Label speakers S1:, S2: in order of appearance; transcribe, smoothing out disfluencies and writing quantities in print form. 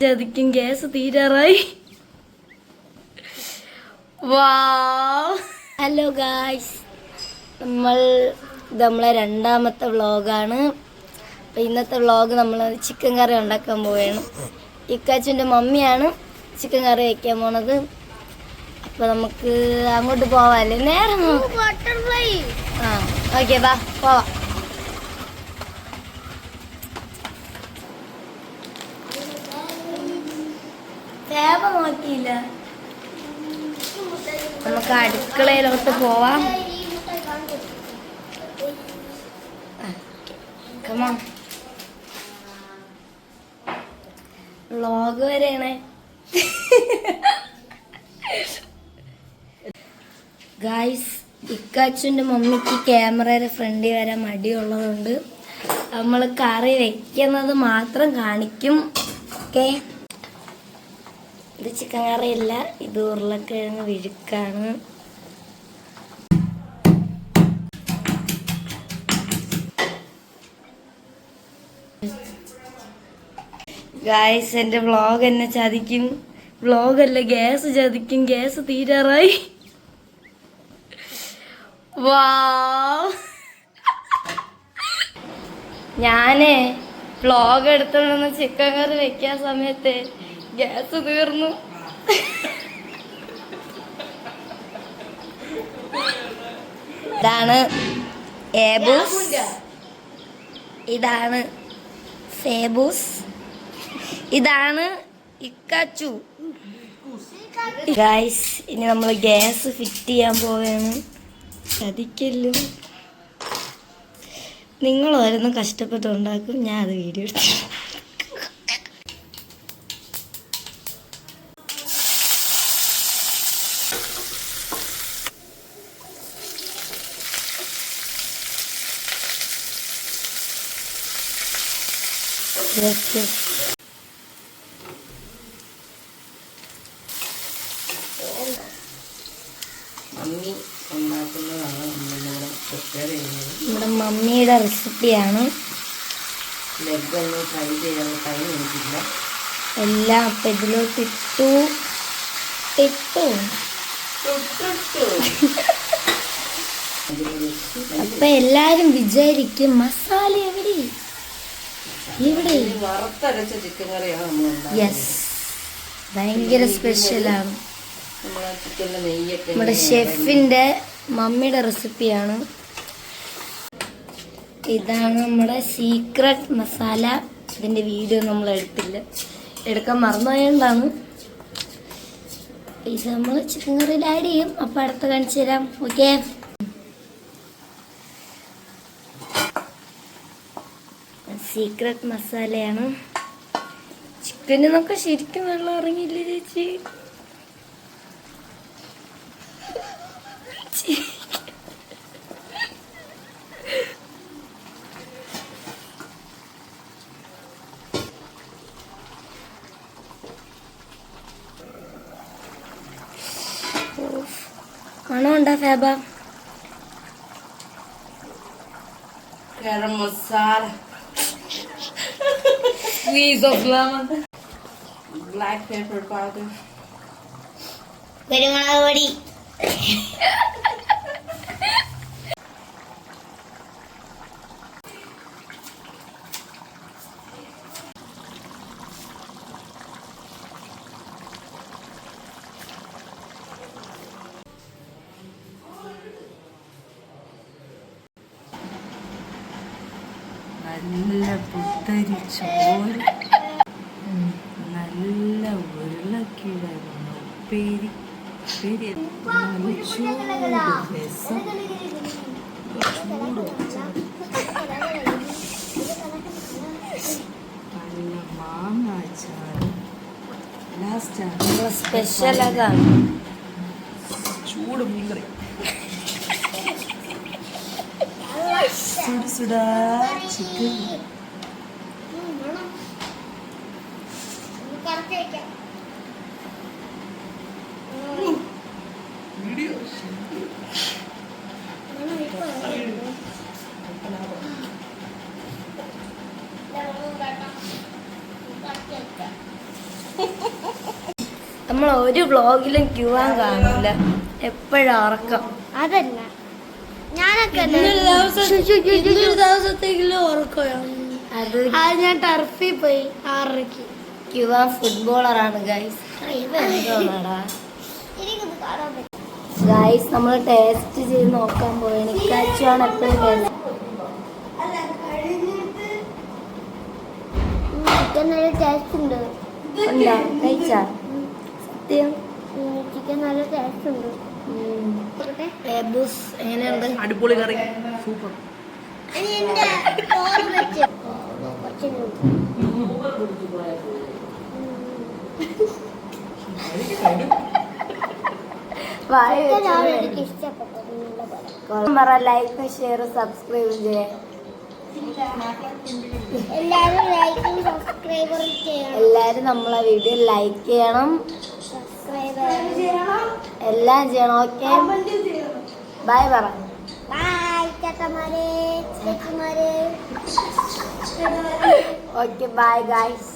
S1: ചതിക്കും gas തീരാറായി. Hello guys, നമ്മളെ രണ്ടാമത്തെ വ്ളോഗാണ്. അപ്പം ഇന്നത്തെ വ്ളോഗ് നമ്മൾ ചിക്കൻ കറി ഉണ്ടാക്കാൻ പോവുകയാണ്. ഇക്കാച്ചുൻ്റെ മമ്മിയാണ് ചിക്കൻ കറി വയ്ക്കാൻ പോണത്. അപ്പം നമുക്ക് അങ്ങോട്ട് പോവാല്ലേ? നേരം ഓക്കെ, വാ പോവാം. നോക്കിയില്ല, നമുക്ക് അടുക്കളയിലോട്ട് പോവാം. വ്ളോഗ് വരെയാണ് ഗായ്സ്. ഇക്കാച്ചുൻ്റെ മമ്മിക്ക് ക്യാമറയുടെ ഫ്രണ്ടിൽ വരാൻ മടിയുള്ളതുകൊണ്ട് നമ്മൾ കറി വെക്കുന്നത് മാത്രം കാണിക്കും. ഓക്കെ, ഇത് ചിക്കൻ കറിയല്ല, ഇത് ഉരുളക്കിഴങ്ങ് വിഴുക്കാണ്. ഗായ്സ്, എൻ്റെ വ്ളോഗ് എന്നെ ചതിക്കും. വ്ളോഗല്ല, ഗ്യാസ് ചതിക്കും. ഗ്യാസ് തീരാറായി. ഞാനേ വ്ളോഗ് എടുത്തോണ്ടെന്ന് ചിക്കൻ കറി വെക്കാൻ സമയത്ത് ഗ്യാസ് തീർന്നു. ഇതാണ് ഏബൂസ്, ഇതാണ് ഫേബൂസ്, ഇതാണ് ഇക്കാച്ചു. ഗൈസ്, ഇനി നമ്മൾ ഗ്യാസ് ഫിറ്റ് ചെയ്യാൻ പോവുകയാണ്. ചതിക്കല്ലോ, നിങ്ങൾ ഓരോന്നും കഷ്ടപ്പെട്ടുണ്ടാക്കും, ഞാൻ അത് വീഡിയോ എടുത്തു. നമ്മുടെ മമ്മിയുടെ റെസിപ്പിയാണ്. എല്ലാം അപ്പം ഇതിലോട്ട് ഇട്ടു. അപ്പൊ എല്ലാരും വിചാരിക്കും മസാല എവിടെ? യെസ്, ഭയങ്കര സ്പെഷ്യലാണ്. നമ്മുടെ ഷെഫിന്റെ മമ്മിയുടെ റെസിപ്പിയാണ്. ഇതാണ് നമ്മുടെ സീക്രട്ട് മസാല. ഇതിന്റെ വീഡിയോ നമ്മൾ എടുക്കാൻ മറന്നുപോയതാണ്. ഇത് നമ്മൾ ചിക്കൻ കറിയിൽ ആഡ് ചെയ്യും. അപ്പൊ അടുത്ത് കാണിച്ചു തരാം. ഓക്കെ, സീക്രട്ട് മസാലയാണ്. ചിക്കനൊക്കെ ശരിക്കും വെള്ളം ഇറങ്ങിയില്ലേ ചേച്ചി? മണമുണ്ടോ ഫാബ? Garam masala, squeeze of lemon, black pepper powder, കുരുമുളക് പൊടി. നല്ല പുത്തരി ചോറ്, നല്ല ഉരുളക്കിഴങ്ങ് ഉപ്പേരി, ചൂട് രസം, നല്ല മാങ്ങ അച്ചാറ്, ലാസ്റ്റ് സ്പെഷ്യൽ അതാണ് ചൂട് മീൻകറി. സുടാ ചിക്കൻ. നമ്മൾ ഒരു വ്ളോഗിലും ക്യൂവാൻ കാണില്ല, എപ്പോഴും ഉറക്കം.
S2: അതല്ല ഞാനൊക്കെ
S3: ദിവസത്തേക്കിലും ഉറക്കമാണ്.
S1: അത്
S3: ഞാൻ ടർഫിൽ പോയി 6:30.
S1: ക്യൂവാൻ ഫുട്ബോളറാണ് ഗൈസ്. ഇതെന്തോന്നാടാ
S2: എനിക്കൊന്ന് കാണാൻ പറ്റും.
S1: ഗൈസ്, നമ്മൾ ടേസ്റ്റ് ചെയ്ത് നോക്കാൻ പോയാണ്. ഇക്കാച്ചുവാണ് എപ്പോഴും ടേസ്റ്റ്.
S2: ചിക്കൻ നല്ല ടേസ്റ്റ് ഉണ്ട്.
S1: ഉണ്ടോ? കഴിച്ചാ? സത്യം
S2: ചിക്കൻ നല്ല ടേസ്റ്റ് ഉണ്ട്.
S1: ബൂസ് എങ്ങനെയുണ്ട്?
S3: അടിപൊളി കറി, സൂപ്പർ.
S2: ഇനി എന്റെ ചോറ് വെച്ച് കുറച്ചുകൂടി. ഇതാണ് എനിക്ക് ഇഷ്ടപ്പെട്ടത്. നിങ്ങളുടെ പോലെ
S1: ലൈക്ക്, ഷെയർ, സബ്സ്ക്രൈബ് ചെയ്യാൻ
S2: എല്ലാവരും ലൈക്കും സബ്സ്ക്രൈബറും ചെയ്യണം.
S1: എല്ലാരും നമ്മളെ വീഡിയോ ലൈക്ക് ചെയ്യണം,
S2: സബ്സ്ക്രൈബർ
S1: എല്ലാം ചെയ്യണം. ഓക്കെ, ബൈ പറ.
S2: ബൈ ചേട്ടന്മാരെ ചേച്ചിമാരെ.
S1: Okay, bye guys.